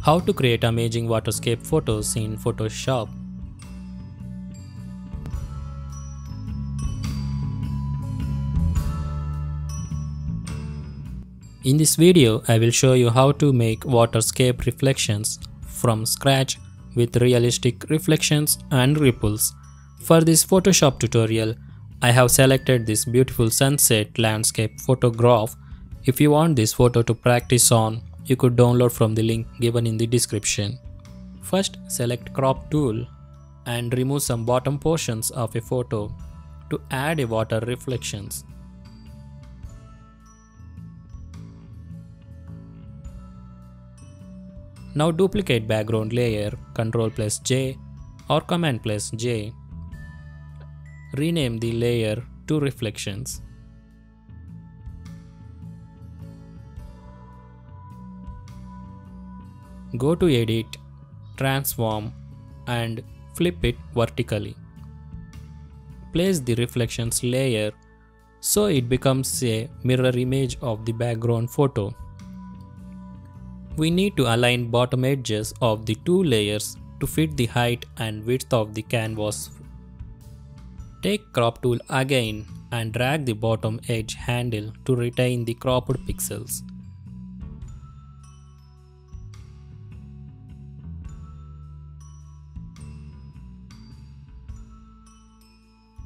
How to create amazing waterscape photos in Photoshop. In this video, I will show you how to make waterscape reflections from scratch with realistic reflections and ripples. For this Photoshop tutorial, I have selected this beautiful sunset landscape photograph. If you want this photo to practice on, you could download from the link given in the description. First, select crop tool and remove some bottom portions of a photo to add a water reflections. Now duplicate background layer, CTRL+J or Command+J. Rename the layer to reflections. Go to Edit, Transform and flip it vertically. Place the reflections layer so it becomes a mirror image of the background photo. We need to align bottom edges of the two layers to fit the height and width of the canvas. Take crop tool again and drag the bottom edge handle to retain the cropped pixels.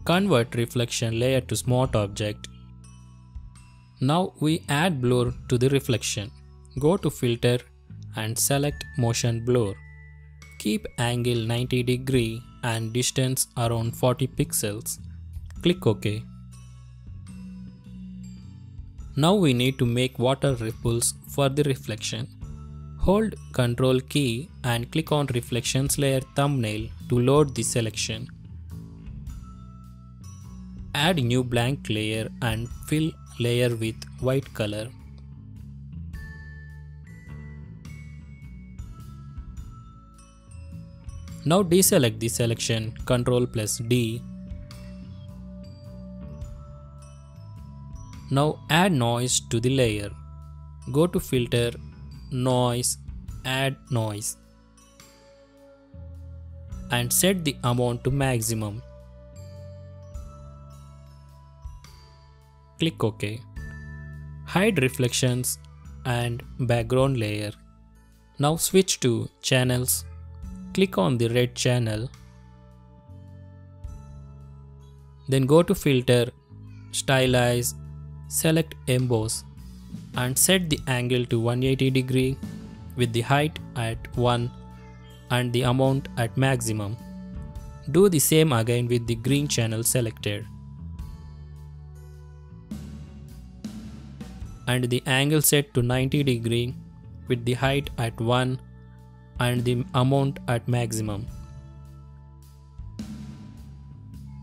Convert reflection layer to smart object. Now we add blur to the reflection. Go to filter and select motion blur. Keep angle 90 degree and distance around 40 pixels. Click OK. Now we need to make water ripples for the reflection. Hold Ctrl key and click on reflections layer thumbnail to load the selection. Add new blank layer and fill layer with white color. Now deselect the selection, Ctrl+D. Now add noise to the layer. Go to filter, noise, add noise. And set the amount to maximum. Click OK. Hide reflections and background layer. Now switch to channels. Click on the red channel. Then go to filter, stylize, select emboss and set the angle to 180 degree with the height at 1 and the amount at maximum. Do the same again with the green channel selected. And the angle set to 90 degree with the height at 1 and the amount at maximum.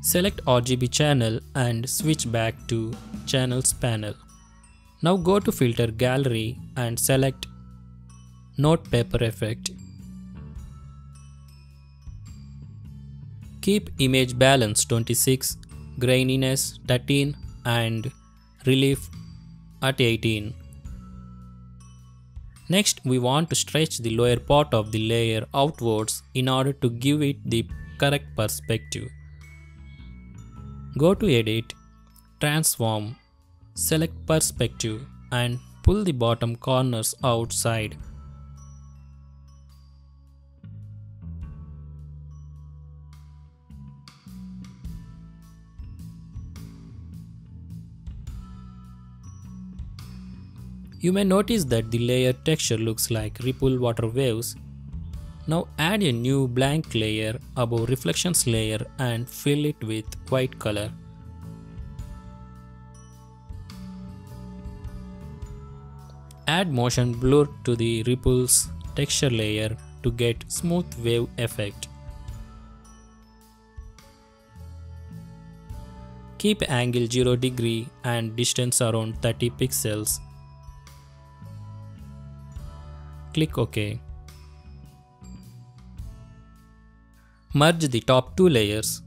Select RGB channel and switch back to channels panel. Now go to filter gallery and select note paper effect. Keep image balance 26, graininess 13 and relief at 18. Next, we want to stretch the lower part of the layer outwards in order to give it the correct perspective. Go to Edit, Transform, select Perspective and pull the bottom corners outside. You may notice that the layer texture looks like ripple water waves. Now add a new blank layer above reflections layer and fill it with white color. Add motion blur to the ripples texture layer to get smooth wave effect. Keep angle 0 degree and distance around 30 pixels. Click OK. Merge the top two layers.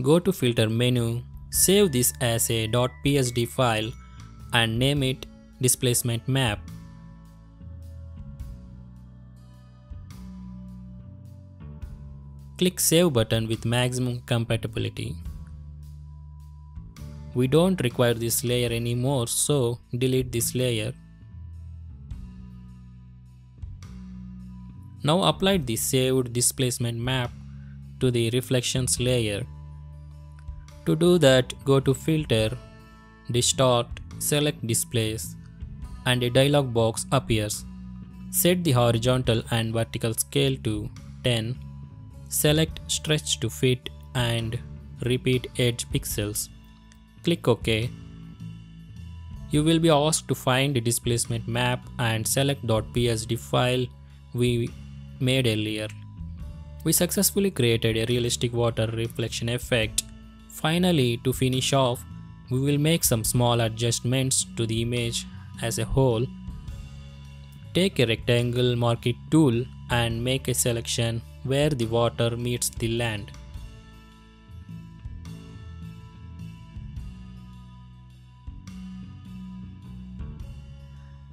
Go to filter menu, save this as a .psd file and name it displacement map. Click Save button with maximum compatibility. We don't require this layer anymore, so delete this layer. Now apply the saved displacement map to the reflections layer. To do that, go to Filter, Distort, select Displace, and a dialog box appears. Set the horizontal and vertical scale to 10. Select Stretch to Fit and repeat edge pixels. Click OK. You will be asked to find the displacement map and select .psd file we made earlier. We successfully created a realistic water reflection effect. Finally, to finish off, we will make some small adjustments to the image as a whole. Take a rectangle marquee tool and make a selection where the water meets the land.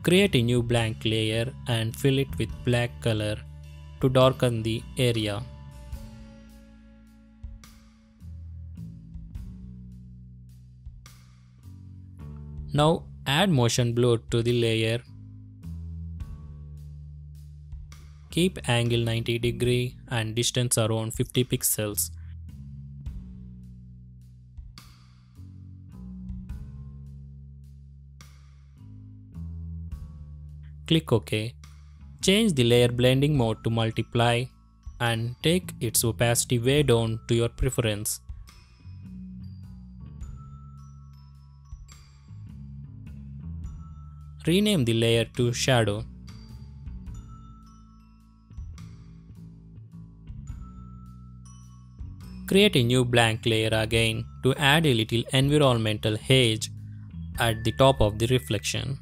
Create a new blank layer and fill it with black color to darken the area. Now add motion blur to the layer. Keep angle 90 degree and distance around 50 pixels. Click OK. Change the layer blending mode to multiply and take its opacity way down to your preference. Rename the layer to shadow. Create a new blank layer again to add a little environmental haze at the top of the reflection.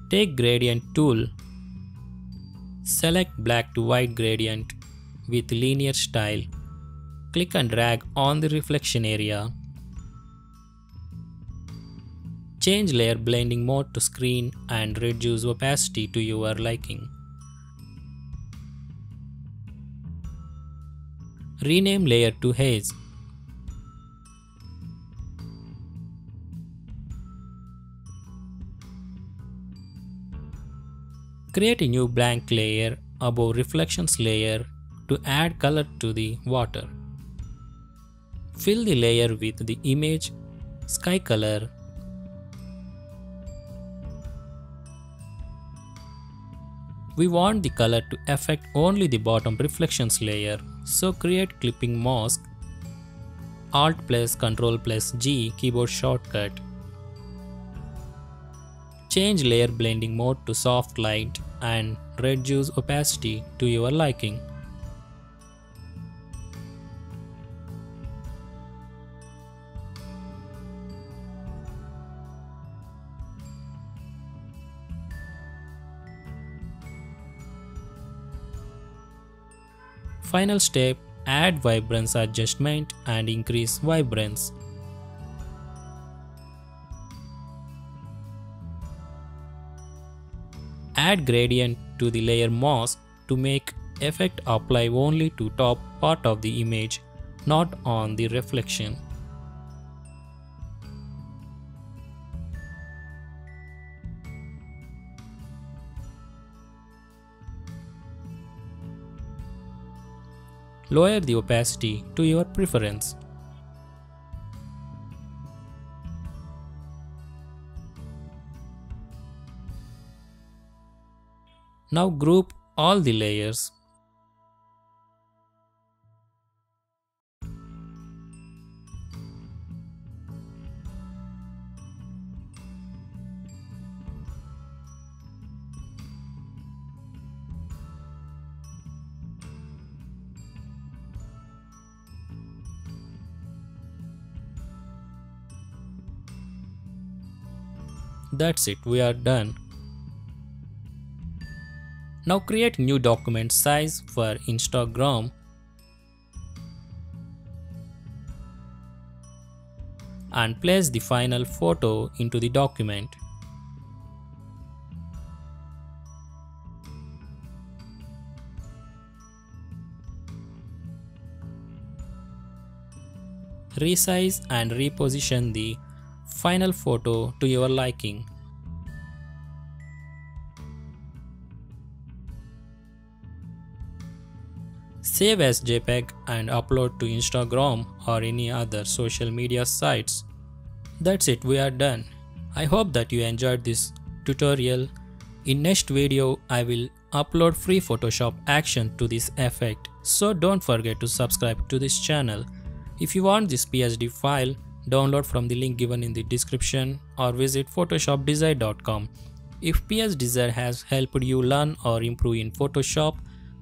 Take gradient tool. Select black to white gradient with linear style. Click and drag on the reflection area. Change layer blending mode to screen and reduce opacity to your liking. Rename layer to haze. Create a new blank layer above reflections layer to add color to the water. Fill the layer with the image sky color. We want the color to affect only the bottom reflections layer, so create clipping mask. Alt plus Ctrl plus G keyboard shortcut. Change layer blending mode to soft light and reduce opacity to your liking. Final step, add vibrance adjustment and increase vibrance. Add gradient to the layer mask to make effect apply only to top part of the image, not on the reflection. Lower the opacity to your preference. Now group all the layers. That's it, we are done. Now create new document size for Instagram. and place the final photo into the document. Resize and reposition the final photo to your liking. Save as JPEG and upload to Instagram or any other social media sites. That's it, we are done. I hope that you enjoyed this tutorial. In next video, I will upload free Photoshop action to this effect, so don't forget to subscribe to this channel. If you want this PSD file, download from the link given in the description or visit photoshopdesire.com. If PSDESIRE has helped you learn or improve in Photoshop,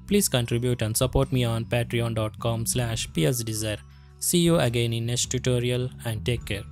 please contribute and support me on patreon.com/PSDESIRE. See you again in next tutorial and take care.